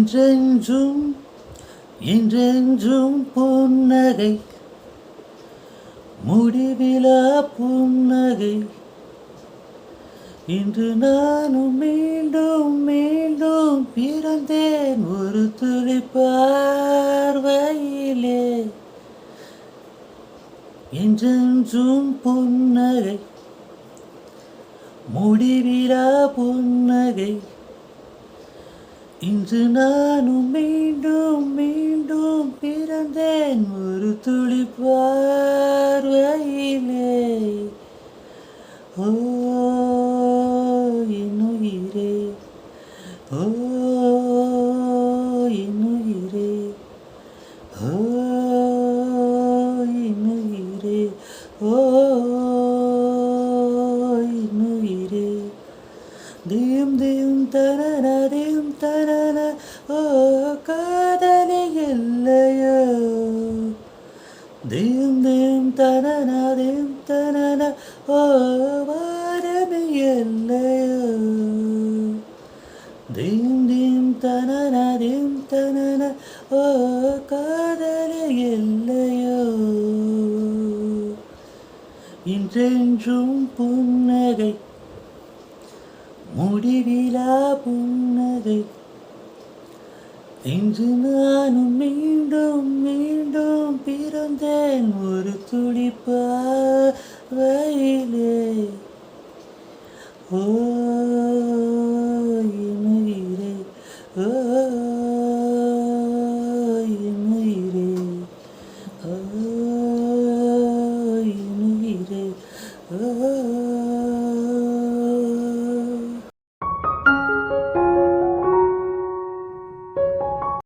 என்றென்றும் என்றென்றும் புன்னகை முடிவிலா புன்னகை இன்று நானும் மீண்டும் மீண்டும் பிறந்தேன் ஒரு துளி பார்வையிலே என்றென்றும் புன்னகை முடிவிலா புன்னகை இன்று நானும் மீண்டும் மீண்டும் பிறந்தேன் ஒரு துளி பார்வையிலே ஓ என்னுயிரே ஓ என்னுயிரே ஓ என்னுயிரே ஓ என்னுயிரே தீம் தீம் தனன தீம் தனன ஓ காதலி இல்லையோ தீம் தீம் தனன தீம் தனன ஓ வாரமே இல்லையோ தீம் தீம் தனன தீம் தனன ஓ காதலி இல்லையோ இன்றென்றும் புன்னகை முடிவிலா புன்னகை இன்று நானும் மீண்டும் மீண்டும் பிறந்தேன் ஒரு துளி பார்வையிலே